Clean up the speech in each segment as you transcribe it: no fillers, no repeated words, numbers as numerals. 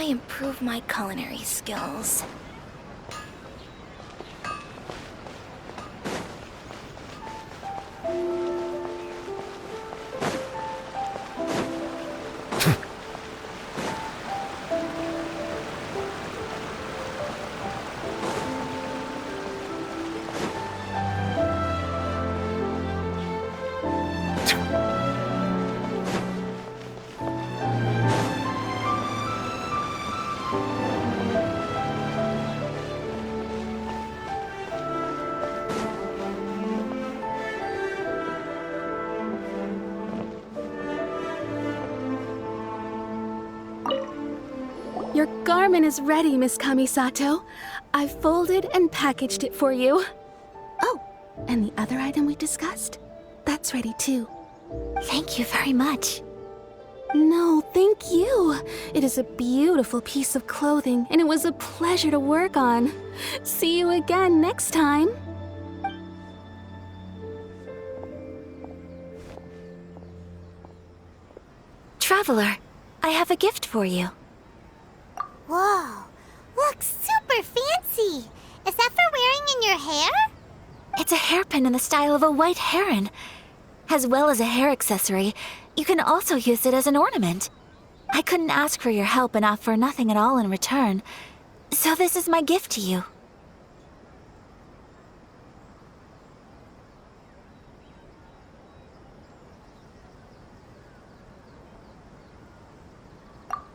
I improve my culinary skills? Your garment is ready, Miss Kamisato. I've folded and packaged it for you. Oh, and the other item we discussed? That's ready too. Thank you very much. No, thank you. It is a beautiful piece of clothing, and it was a pleasure to work on. See you again next time. Traveler, I have a gift for you. Whoa, looks super fancy. Is that for wearing in your hair? It's a hairpin in the style of a white heron. As well as a hair accessory, you can also use it as an ornament. I couldn't ask for your help and offer nothing at all in return, so this is my gift to you.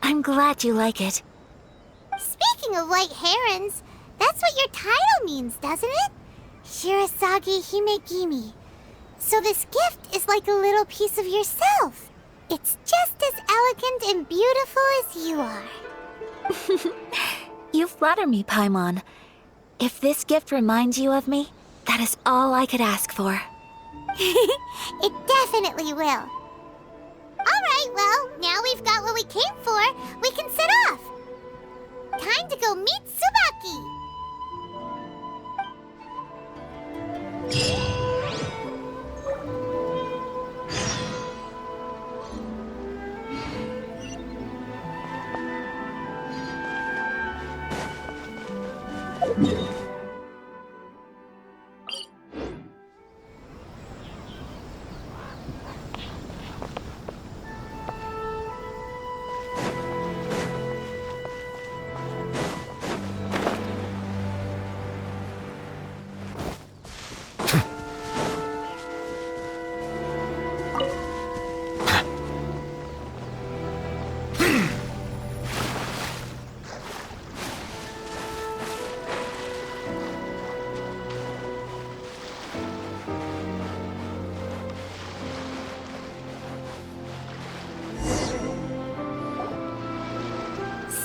I'm glad you like it. Speaking of white herons, that's what your title means, doesn't it? Shirasagi Himegimi. So this gift is like a little piece of yourself. It's just as elegant and beautiful as you are. You flatter me, Paimon. If this gift reminds you of me, that is all I could ask for. It definitely will. Alright, well, now we've got what we came for, we can set off. Time to go meet Tsubaki.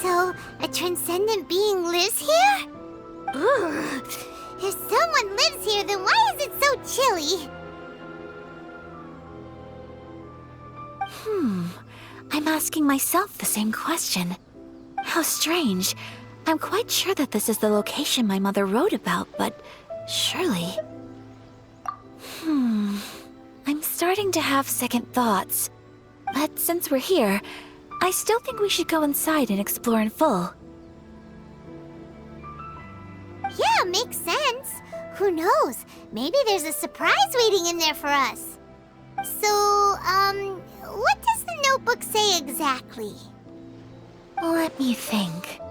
So, a transcendent being lives here? Ugh. If someone lives here, then why is it so chilly? I'm asking myself the same question. How strange. I'm quite sure that this is the location my mother wrote about, but surely... I'm starting to have second thoughts. But since we're here, I still think we should go inside and explore in full. Yeah, makes sense. Who knows? Maybe there's a surprise waiting in there for us. So, what does the notebook say exactly? Let me think.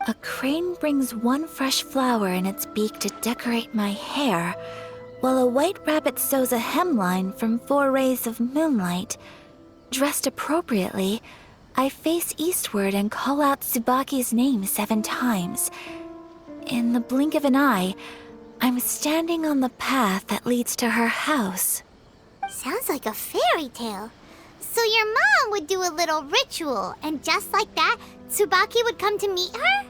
A crane brings one fresh flower in its beak to decorate my hair, while a white rabbit sews a hemline from 4 rays of moonlight. Dressed appropriately, I face eastward and call out Tsubaki's name 7 times. In the blink of an eye, I'm standing on the path that leads to her house. Sounds like a fairy tale. So your mom would do a little ritual, and just like that, Tsubaki would come to meet her?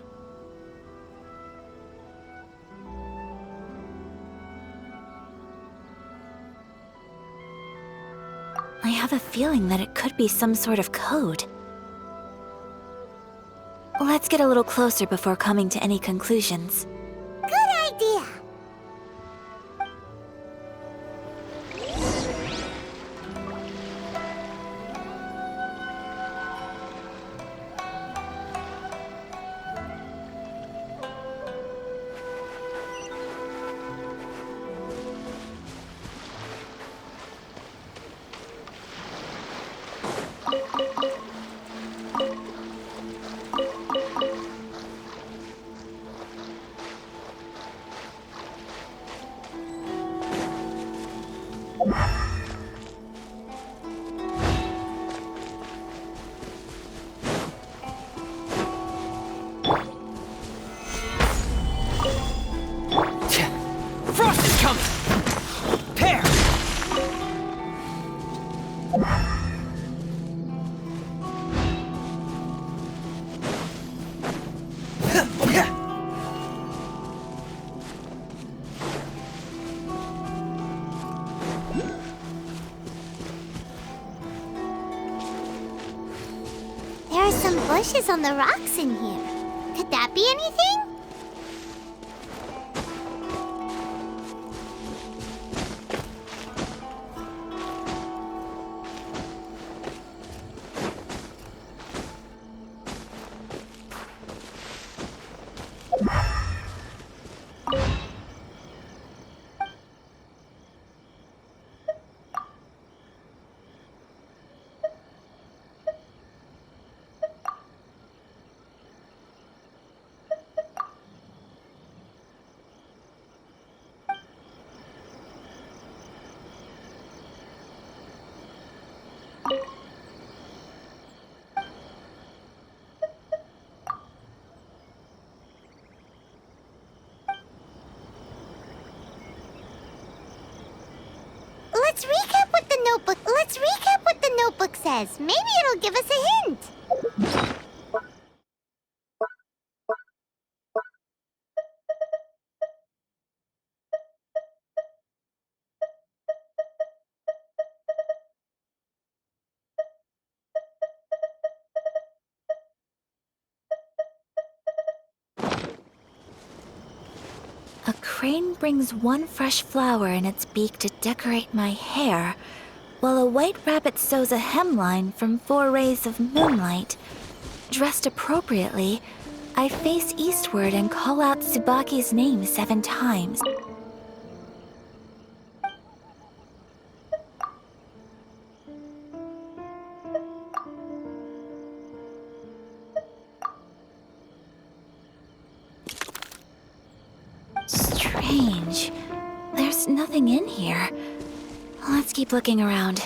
I have a feeling that it could be some sort of code. Let's get a little closer before coming to any conclusions. Good idea. Frost is coming! Tear! There are some bushes on the rocks in here. Could that be anything? Let's recap what the notebook says. Maybe it'll give us a hint. A crane brings one fresh flower in its beak to decorate my hair, while a white rabbit sews a hemline from 4 rays of moonlight. Dressed appropriately, I face eastward and call out Tsubaki's name 7 times. Strange. There's nothing in here. Let's keep looking around.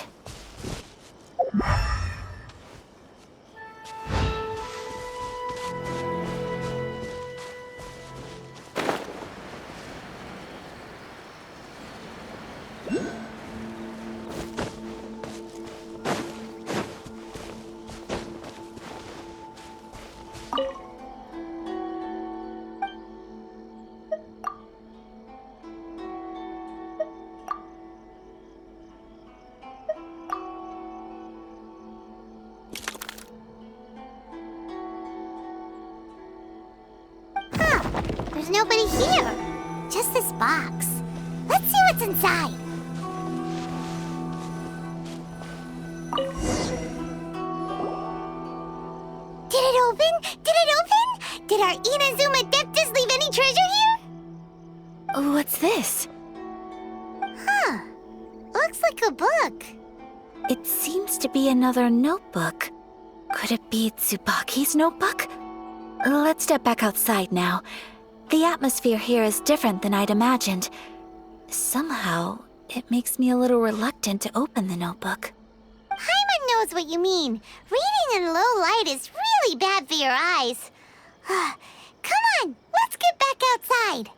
There's nobody here. Just this box. Let's see what's inside. Did it open? Did it open? Did our Inazuma Adeptus leave any treasure here? What's this? Huh. Looks like a book. It seems to be another notebook. Could it be Tsubaki's notebook? Let's step back outside now. The atmosphere here is different than I'd imagined. Somehow, it makes me a little reluctant to open the notebook. Paimon knows what you mean. Reading in low light is really bad for your eyes. Come on, let's get back outside.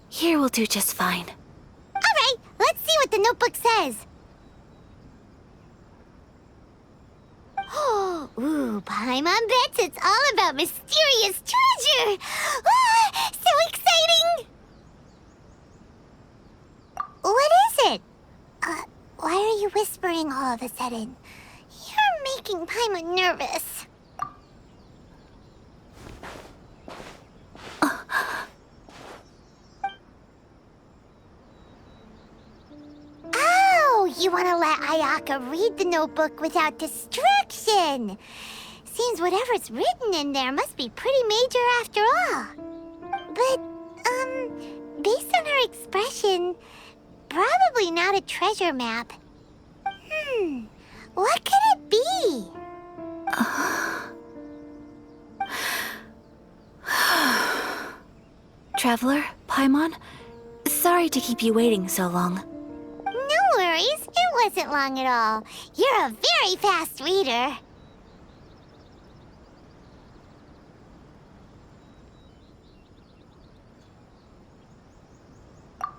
Here will do just fine. All right, let's see what the notebook says. Ooh, Paimon bets it's all about mysterious treasure. Ah, so exciting! What is it? Why are you whispering all of a sudden? You're making Paimon nervous. you want to let Ayaka read the notebook without distraction. Seems whatever's written in there must be pretty major after all. But, based on her expression, probably not a treasure map. What could it be? Traveler, Paimon, sorry to keep you waiting so long. No worries, it wasn't long at all. You're a very fast reader.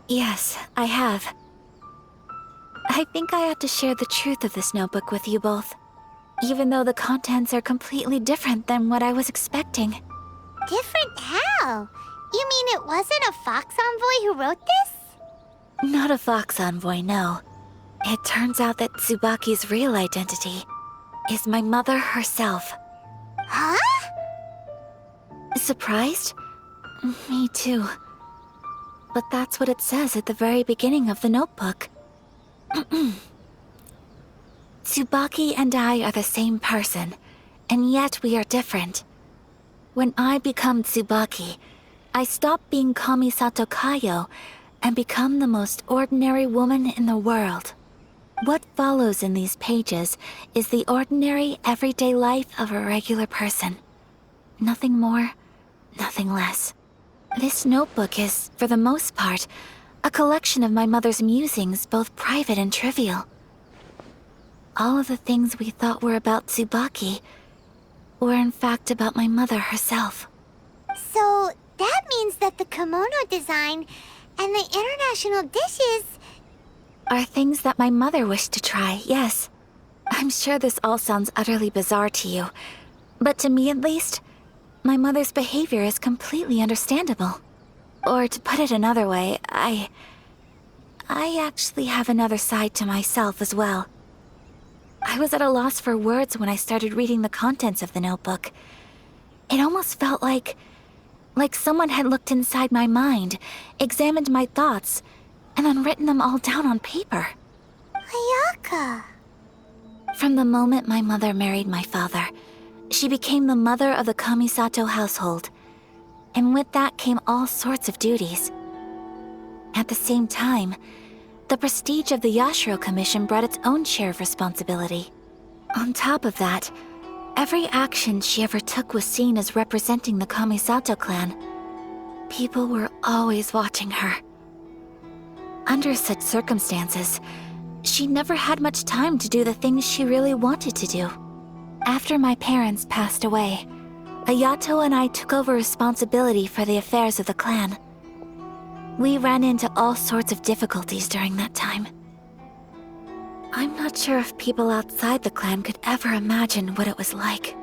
Yes, I have. I think I ought to share the truth of this notebook with you both, even though the contents are completely different than what I was expecting. Different how? You mean it wasn't a Fox Envoy who wrote this? Not a Fox Envoy, no. It turns out that Tsubaki's real identity is my mother herself. Huh? Surprised? Me too. But that's what it says at the very beginning of the notebook. Tsubaki and I are the same person, and yet we are different. When I become Tsubaki, I stop being Kamisato Kayo and become the most ordinary woman in the world. What follows in these pages is the ordinary, everyday life of a regular person. Nothing more, nothing less. This notebook is, for the most part, a collection of my mother's musings, both private and trivial. All of the things we thought were about Tsubaki were in fact about my mother herself. So, that means that the kimono design and the international dishes are things that my mother wished to try, yes. I'm sure this all sounds utterly bizarre to you, but to me at least, my mother's behavior is completely understandable. Or to put it another way, I actually have another side to myself as well. I was at a loss for words when I started reading the contents of the notebook. It almost felt like someone had looked inside my mind, examined my thoughts, and then written them all down on paper. Ayaka. From the moment my mother married my father, she became the mother of the Kamisato household, and with that came all sorts of duties. At the same time, the prestige of the Yashiro Commission brought its own share of responsibility. On top of that, every action she ever took was seen as representing the Kamisato clan. People were always watching her. Under such circumstances, she never had much time to do the things she really wanted to do. After my parents passed away, Ayato and I took over responsibility for the affairs of the clan. We ran into all sorts of difficulties during that time. I'm not sure if people outside the clan could ever imagine what it was like.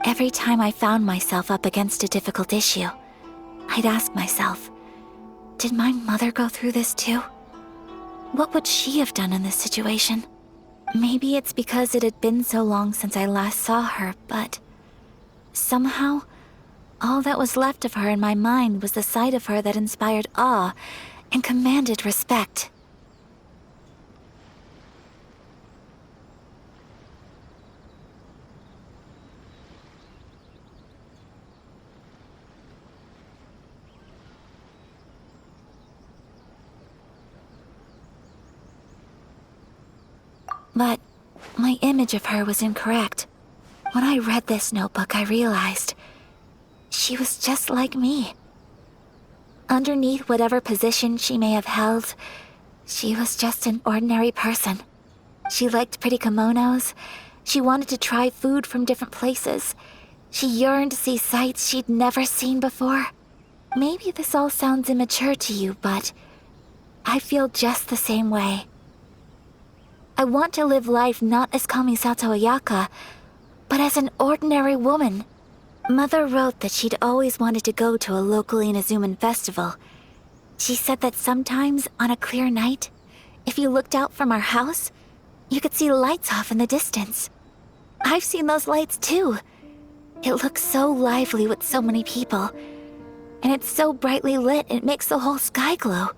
Every time I found myself up against a difficult issue, I'd ask myself, did my mother go through this too? What would she have done in this situation? Maybe it's because it had been so long since I last saw her, but somehow, all that was left of her in my mind was the side of her that inspired awe and commanded respect. But my image of her was incorrect. When I read this notebook, I realized she was just like me. Underneath whatever position she may have held, she was just an ordinary person. She liked pretty kimonos. She wanted to try food from different places. She yearned to see sights she'd never seen before. Maybe this all sounds immature to you, but I feel just the same way. I want to live life not as Kamisato Ayaka, but as an ordinary woman. Mother wrote that she'd always wanted to go to a local Inazuman festival. She said that sometimes, on a clear night, if you looked out from our house, you could see lights off in the distance. I've seen those lights too. It looks so lively with so many people, and it's so brightly lit it makes the whole sky glow.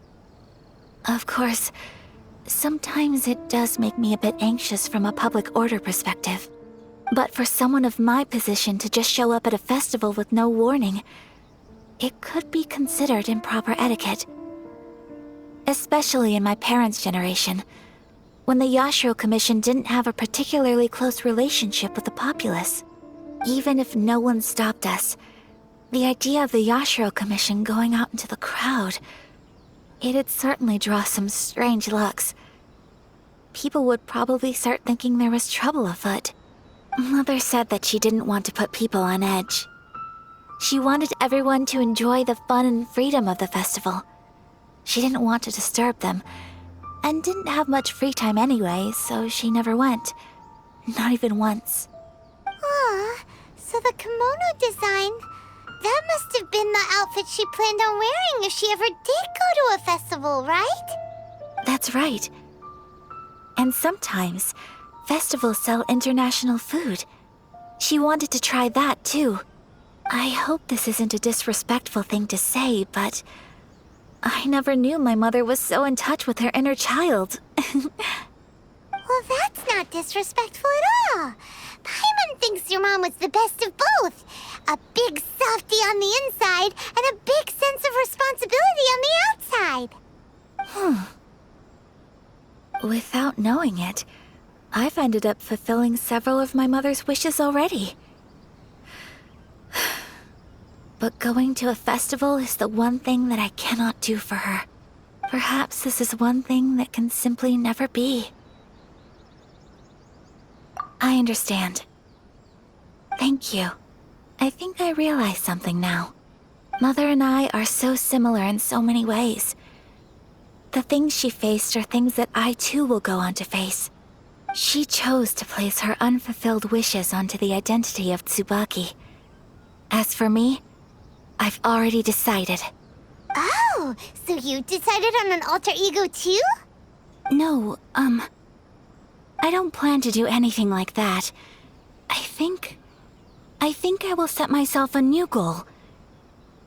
Of course, Sometimes it does make me a bit anxious from a public order perspective. But for someone of my position to just show up at a festival with no warning, it could be considered improper etiquette. Especially in my parents' generation, when the Yashiro Commission didn't have a particularly close relationship with the populace. Even if no one stopped us, the idea of the Yashiro Commission going out into the crowd, it'd certainly draw some strange looks. People would probably start thinking there was trouble afoot. Mother said that she didn't want to put people on edge. She wanted everyone to enjoy the fun and freedom of the festival. She didn't want to disturb them, and didn't have much free time anyway, so she never went. Not even once. Aw, so the kimono design, that must have been the outfit she planned on wearing if she ever did go to a festival, right? That's right. And sometimes, festivals sell international food. She wanted to try that too. I hope this isn't a disrespectful thing to say, but I never knew my mother was so in touch with her inner child. Well, that's not disrespectful at all. Paimon thinks your mom was the best of both. A big softie on the inside and a big sense of responsibility on the outside. Without knowing it, I've ended up fulfilling several of my mother's wishes already. But going to a festival is the one thing that I cannot do for her. Perhaps this is one thing that can simply never be. I understand. Thank you. I think I realize something now. Mother and I are so similar in so many ways. The things she faced are things that I too will go on to face. She chose to place her unfulfilled wishes onto the identity of Tsubaki. As for me, I've already decided. Oh, so you decided on an alter ego too? No, I don't plan to do anything like that. I think I will set myself a new goal.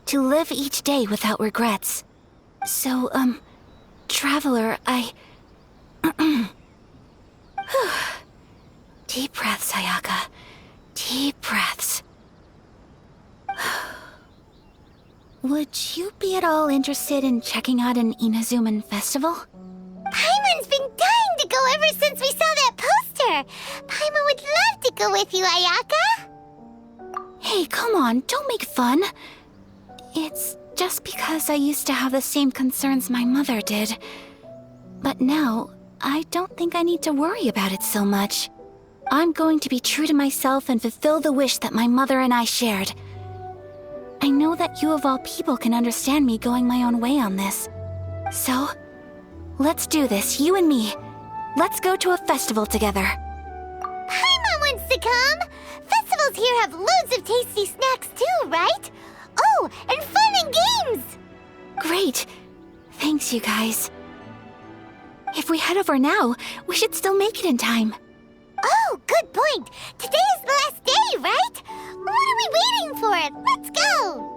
To live each day without regrets. So, Traveler, Deep breaths, Ayaka. Deep breaths. Would you be at all interested in checking out an Inazuman festival? Paimon's been dying to go ever since we saw that poster. Paimon would love to go with you, Ayaka. Hey, come on, don't make fun. It's just because I used to have the same concerns my mother did. But now, I don't think I need to worry about it so much. I'm going to be true to myself and fulfill the wish that my mother and I shared. I know that you of all people can understand me going my own way on this. So, let's do this, you and me. Let's go to a festival together. Paimon wants to come. Festivals here have loads of tasty snacks too, right? Oh, and fun and games! Great. Thanks, you guys. If we head over now, we should still make it in time. Oh, good point. Today is the last day, right? What are we waiting for? Let's go!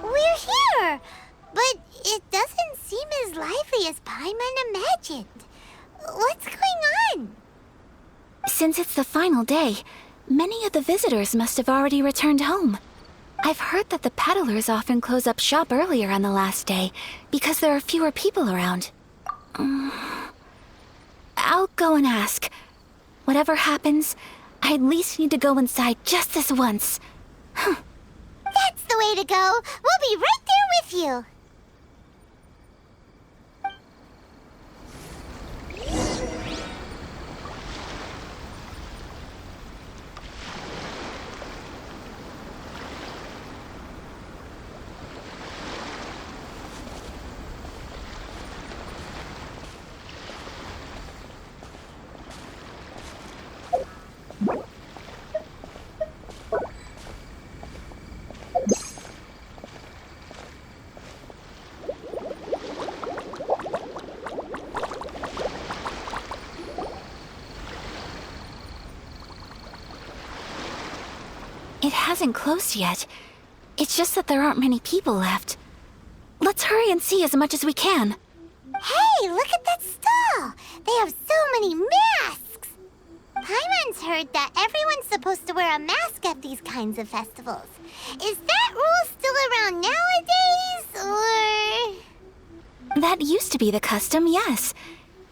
We're here, but it doesn't seem as lively as Paimon imagined. What's going on? Since it's the final day, many of the visitors must have already returned home. I've heard that the peddlers often close up shop earlier on the last day because there are fewer people around. I'll go and ask. Whatever happens, I at least need to go inside just this once. That's the way to go. We'll be right there with you. hasn't closed yet. It's just that there aren't many people left. Let's hurry and see as much as we can. Hey, look at that stall! They have so many masks! Paimon's heard that everyone's supposed to wear a mask at these kinds of festivals. Is that rule still around nowadays, or...? That used to be the custom, yes.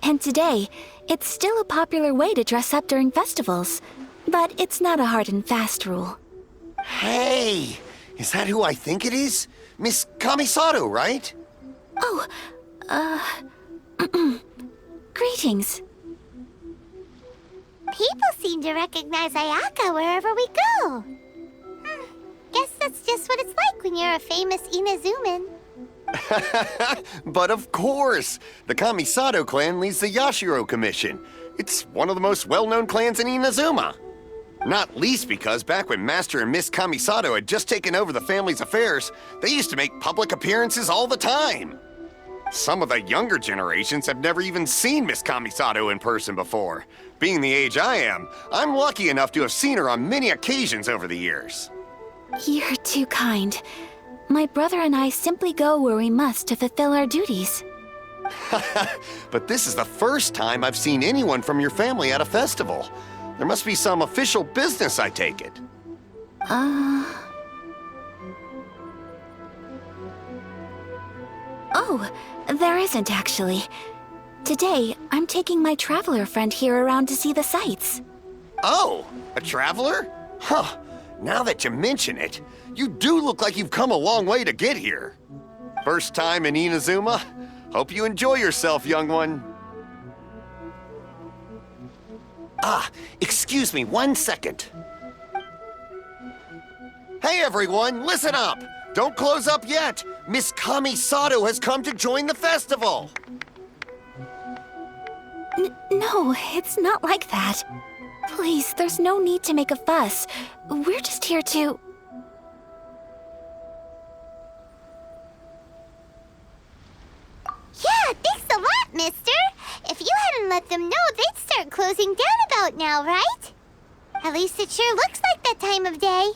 And today, it's still a popular way to dress up during festivals. But it's not a hard and fast rule. Hey! Is that who I think it is? Miss Kamisato, right? Oh, greetings. People seem to recognize Ayaka wherever we go. Guess that's just what it's like when you're a famous Inazuman. But of course! The Kamisato clan leads the Yashiro Commission. It's one of the most well-known clans in Inazuma. Not least because back when Master and Miss Kamisato had just taken over the family's affairs, they used to make public appearances all the time. Some of the younger generations have never even seen Miss Kamisato in person before. Being the age I am, I'm lucky enough to have seen her on many occasions over the years. You're too kind. My brother and I simply go where we must to fulfill our duties. But this is the first time I've seen anyone from your family at a festival. There must be some official business, I take it. Oh, there isn't actually. Today, I'm taking my traveler friend here around to see the sights. Oh, a traveler? Huh. Now that you mention it, you do look like you've come a long way to get here. First time in Inazuma? Hope you enjoy yourself, young one. Ah, excuse me 1 second. Hey everyone, listen up! Don't close up yet! Miss Kamisato has come to join the festival! No, it's not like that. Please, there's no need to make a fuss. We're just here to... Yeah, thanks a lot, mister. If you hadn't let them know, they'd start closing down about now, right? At least it sure looks like that time of day.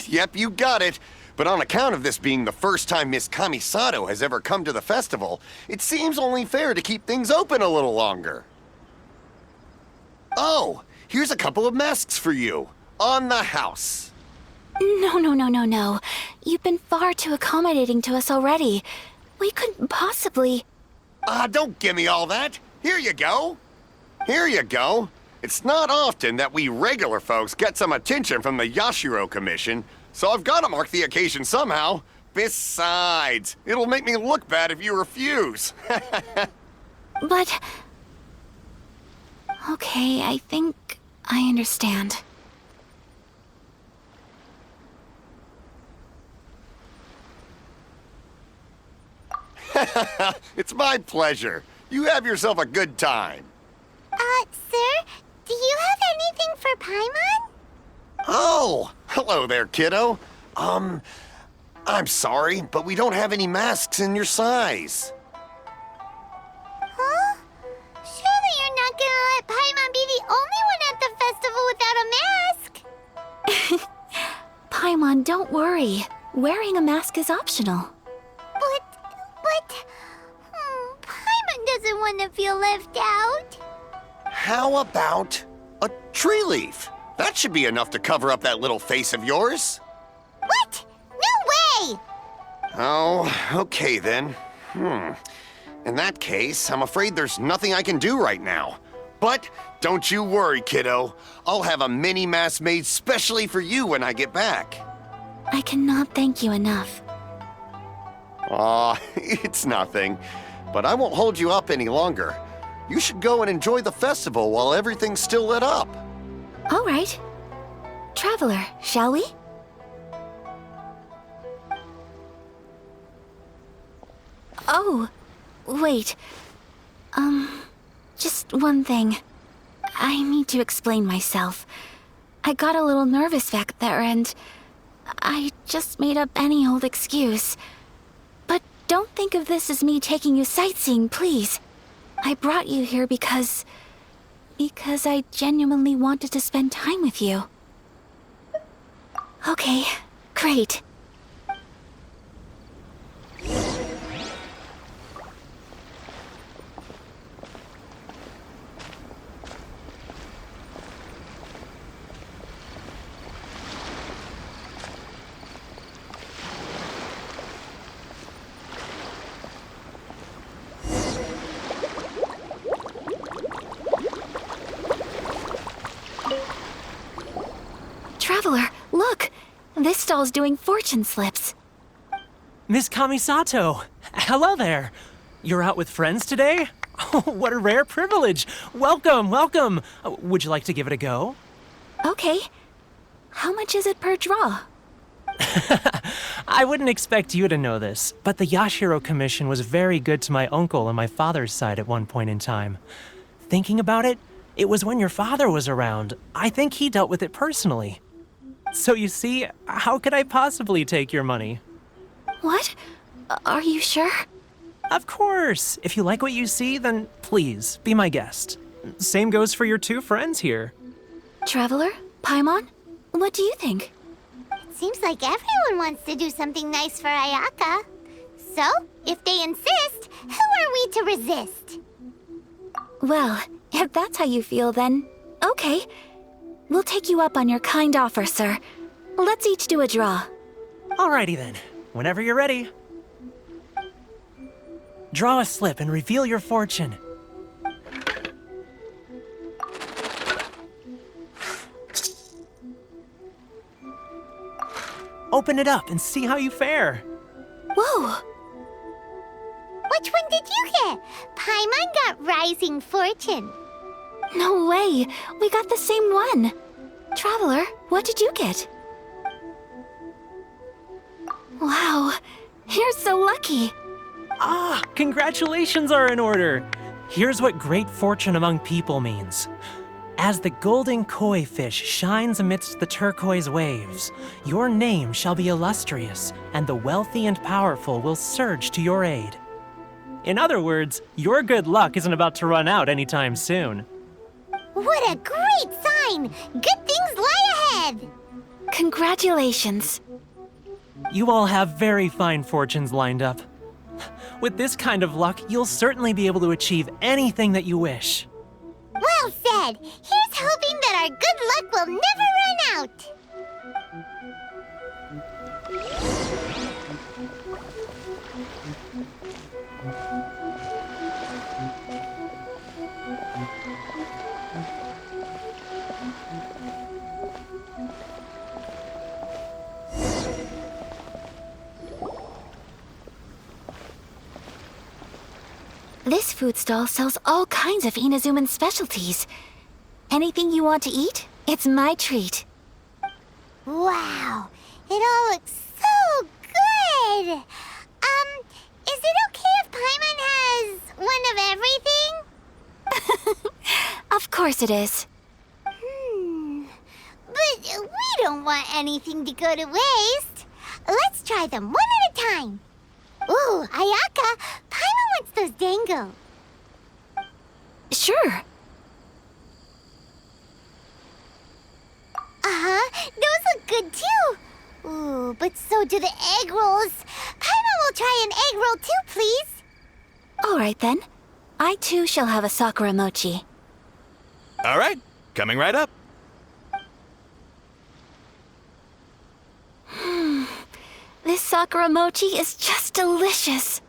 Yep, you got it. But on account of this being the first time Miss Kamisato has ever come to the festival, it seems only fair to keep things open a little longer. Oh, here's a couple of masks for you. On the house. No. You've been far too accommodating to us already. We couldn't possibly... Don't give me all that. Here you go. Here you go. It's not often that we regular folks get some attention from the Yashiro Commission, so I've got to mark the occasion somehow. Besides, it'll make me look bad if you refuse. But... Okay, I think I understand. It's my pleasure. You have yourself a good time. Sir, do you have anything for Paimon? Oh, hello there, kiddo. I'm sorry, but we don't have any masks in your size. Huh? Surely you're not gonna let Paimon be the only one at the festival without a mask? Paimon, don't worry. Wearing a mask is optional. Paimon doesn't want to feel left out. How about a tree leaf? That should be enough to cover up that little face of yours. What? No way! Oh, okay then. In that case, I'm afraid there's nothing I can do right now. But don't you worry, kiddo. I'll have a mini mask made specially for you when I get back. I cannot thank you enough. Aw, it's nothing. But I won't hold you up any longer. You should go and enjoy the festival while everything's still lit up. All right. Traveler, shall we? Oh, wait. Just one thing. I need to explain myself. I got a little nervous back there and I just made up any old excuse. But don't think of this as me taking you sightseeing, please. I brought you here because I genuinely wanted to spend time with you. Okay, great. Traveler, look! This stall's doing fortune slips. Miss Kamisato! Hello there! You're out with friends today? Oh, what a rare privilege! Welcome, welcome! Would you like to give it a go? Okay. How much is it per draw? I wouldn't expect you to know this, but the Yashiro Commission was very good to my uncle on my father's side at one point in time. Thinking about it, it was when your father was around. I think he dealt with it personally. So you see, how could I possibly take your money? What? Are you sure? Of course! If you like what you see, then please, be my guest. Same goes for your two friends here. Traveler? Paimon? What do you think? It seems like everyone wants to do something nice for Ayaka. So, if they insist, who are we to resist? Well, if that's how you feel, then okay. We'll take you up on your kind offer, sir. Let's each do a draw. Alrighty then, whenever you're ready. Draw a slip and reveal your fortune. Open it up and see how you fare. Whoa! Which one did you get? Paimon got Rising Fortune. No way! We got the same one! Traveler, what did you get? Wow, you're so lucky! Ah, congratulations are in order. Here's what great fortune among people means. As the golden koi fish shines amidst the turquoise waves, your name shall be illustrious, and the wealthy and powerful will surge to your aid. In other words, your good luck isn't about to run out anytime soon. What a great sign! Good things lie ahead! Congratulations. You all have very fine fortunes lined up. With this kind of luck, you'll certainly be able to achieve anything that you wish. Well said! Here's hoping that our good luck will never run out! This food stall sells all kinds of Inazuman specialties. Anything you want to eat, it's my treat. Wow! It all looks so good! Is it okay if Paimon has one of everything? Of course it is. But we don't want anything to go to waste. Let's try them one at a time. Ooh, Ayaka, Paimon wants those dango. Sure. Those look good too. Ooh, but so do the egg rolls. Paimon will try an egg roll too, please. All right then. I too shall have a sakura mochi. All right, coming right up. This sakura mochi is just delicious.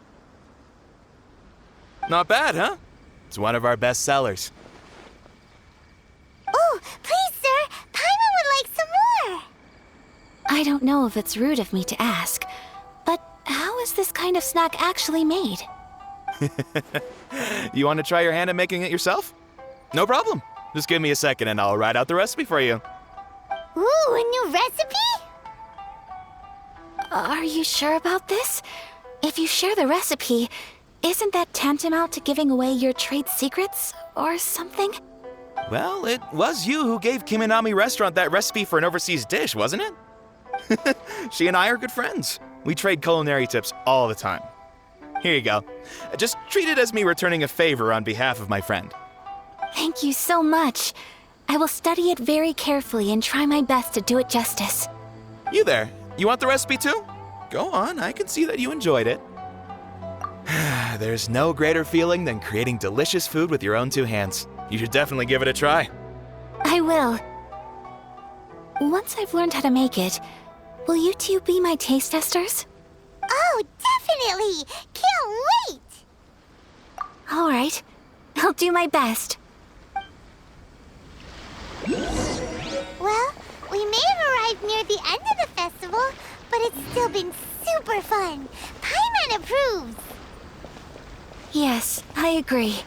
Not bad, huh? It's one of our best sellers. Oh, please, sir. Paimon would like some more. I don't know if it's rude of me to ask, but how is this kind of snack actually made? You want to try your hand at making it yourself? No problem. Just give me a second and I'll write out the recipe for you. Ooh, a new recipe? Are you sure about this? If you share the recipe, isn't that tantamount to giving away your trade secrets or something? Well, it was you who gave Kiminami Restaurant that recipe for an overseas dish, wasn't it? She and I are good friends. We trade culinary tips all the time. Here you go. Just treat it as me returning a favor on behalf of my friend. Thank you so much. I will study it very carefully and try my best to do it justice. You there, you want the recipe too? Go on, I can see that you enjoyed it. There's no greater feeling than creating delicious food with your own two hands. You should definitely give it a try. I will. Once I've learned how to make it, will you two be my taste testers? Oh, definitely! Can't wait! All right. I'll do my best. Well, we may have arrived near the end of the festival, but it's still been super fun. Paimon approves! Yes, I agree.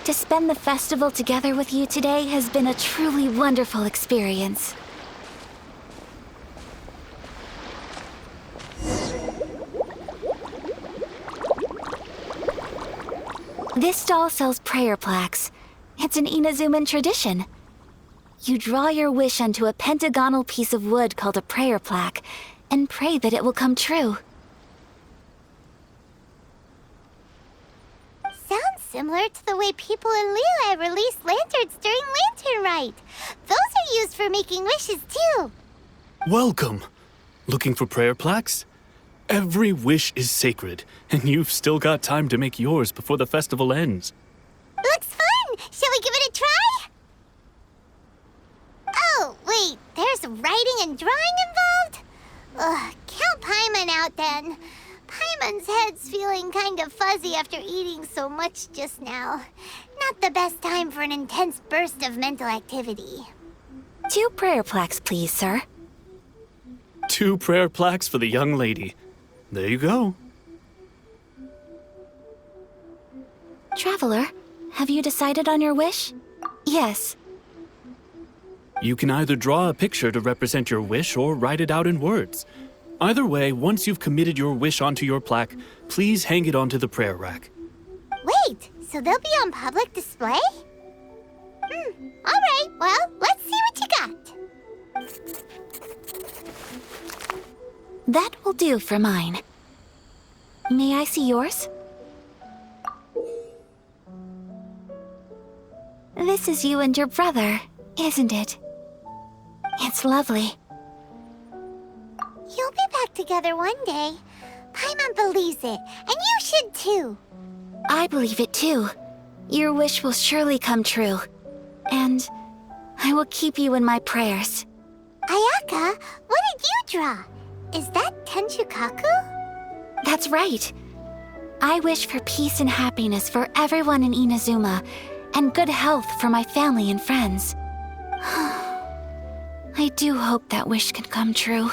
To spend the festival together with you today has been a truly wonderful experience. This stall sells prayer plaques. It's an Inazuman tradition. You draw your wish onto a pentagonal piece of wood called a prayer plaque and pray that it will come true. Sounds similar to the way people in Liyue release lanterns during Lantern Rite. Those are used for making wishes too. Welcome. Looking for prayer plaques? Every wish is sacred, and you've still got time to make yours before the festival ends. Looks fun! Shall we give it a try? Oh, wait, there's writing and drawing involved? Ugh, count Paimon out then. Paimon's head's feeling kind of fuzzy after eating so much just now. Not the best time for an intense burst of mental activity. 2 prayer plaques, please, sir. 2 prayer plaques for the young lady. There you go. Traveler, have you decided on your wish? Yes. You can either draw a picture to represent your wish or write it out in words. Either way, once you've committed your wish onto your plaque, please hang it onto the prayer rack. Wait, so they'll be on public display? Alright, well, let's see what you got. That will do for mine. May I see yours? This is you and your brother, isn't it? It's lovely. You'll be back together one day. Paimon believes it, and you should too. I believe it too. Your wish will surely come true. And I will keep you in my prayers. Ayaka, what did you draw? Is that Tenchukaku? That's right. I wish for peace and happiness for everyone in Inazuma, and good health for my family and friends. I do hope that wish can come true.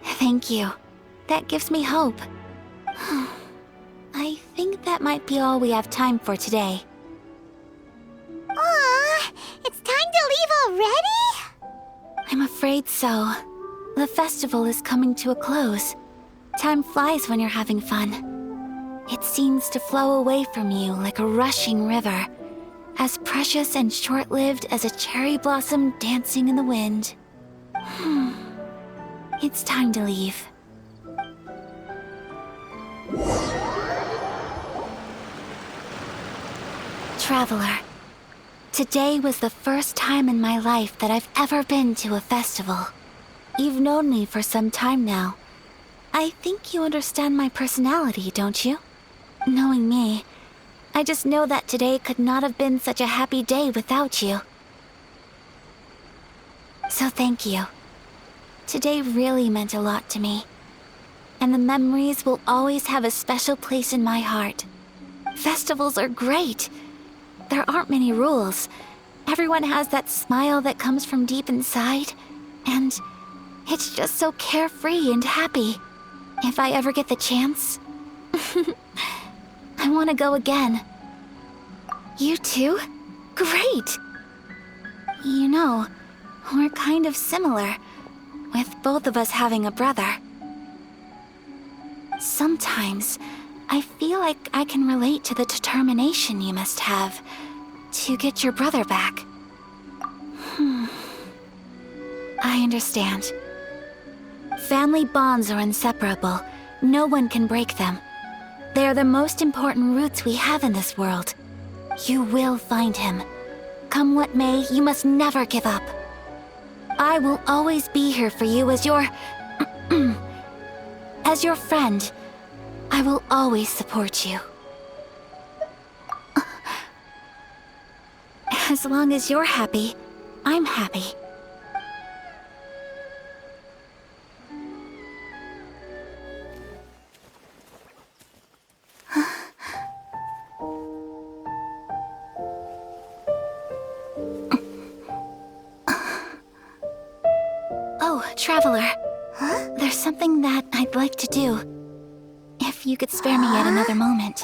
Thank you. That gives me hope. I think that might be all we have time for today. Aw, it's time to leave already? I'm afraid so. The festival is coming to a close. Time flies when you're having fun. It seems to flow away from you like a rushing river, as precious and short-lived as a cherry blossom dancing in the wind. It's time to leave. Traveler, today was the first time in my life that I've ever been to a festival. You've known me for some time now. I think you understand my personality, don't you? Knowing me, I just know that today could not have been such a happy day without you. So thank you. Today really meant a lot to me. And the memories will always have a special place in my heart. Festivals are great. There aren't many rules. Everyone has that smile that comes from deep inside. And it's just so carefree and happy. If I ever get the chance, I want to go again. You too? Great! You know, we're kind of similar, with both of us having a brother. Sometimes, I feel like I can relate to the determination you must have to get your brother back. I understand. Family bonds are inseparable. No one can break them. They are the most important roots we have in this world. You will find him. Come what may, you must never give up. I will always be here for you as your... as your friend. I will always support you. As long as you're happy, I'm happy. Oh, Traveler. Huh? There's something that I'd like to do. If you could spare me yet another moment.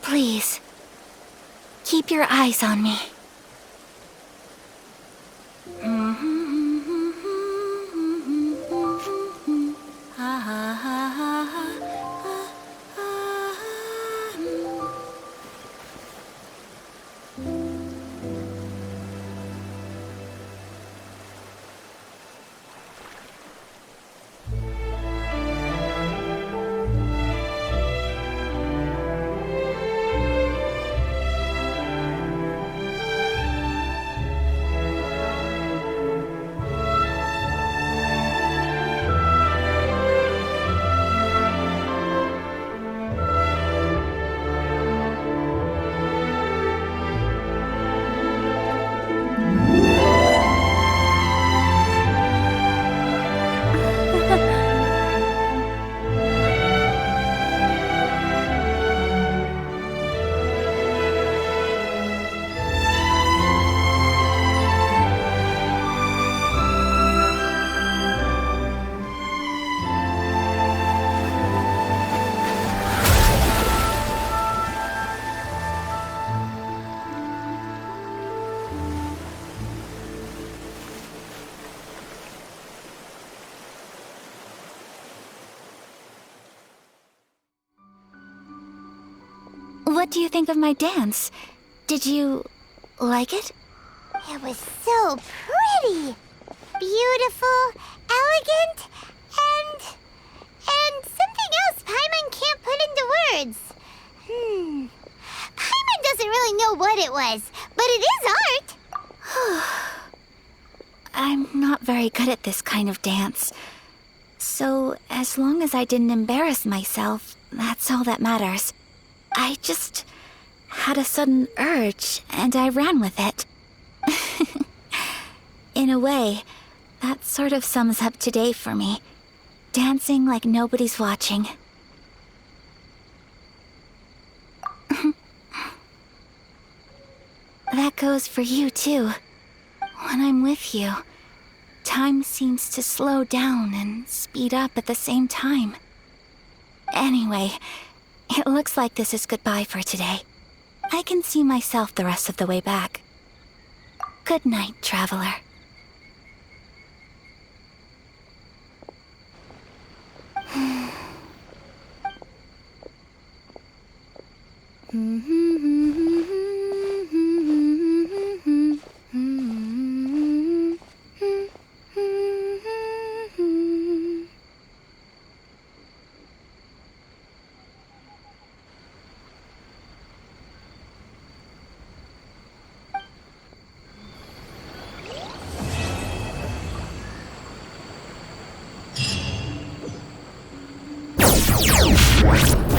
Please, keep your eyes on me. What do you think of my dance? Did you like it? It was so pretty, beautiful, elegant, and something else Paimon can't put into words. Paimon doesn't really know what it was, but it is art. I'm not very good at this kind of dance. So, as long as I didn't embarrass myself, that's all that matters. I just had a sudden urge, and I ran with it. In a way, that sort of sums up today for me. Dancing like nobody's watching. That goes for you, too. When I'm with you, time seems to slow down and speed up at the same time. Anyway, it looks like this is goodbye for today. I can see myself the rest of the way back. Good night, Traveler. What?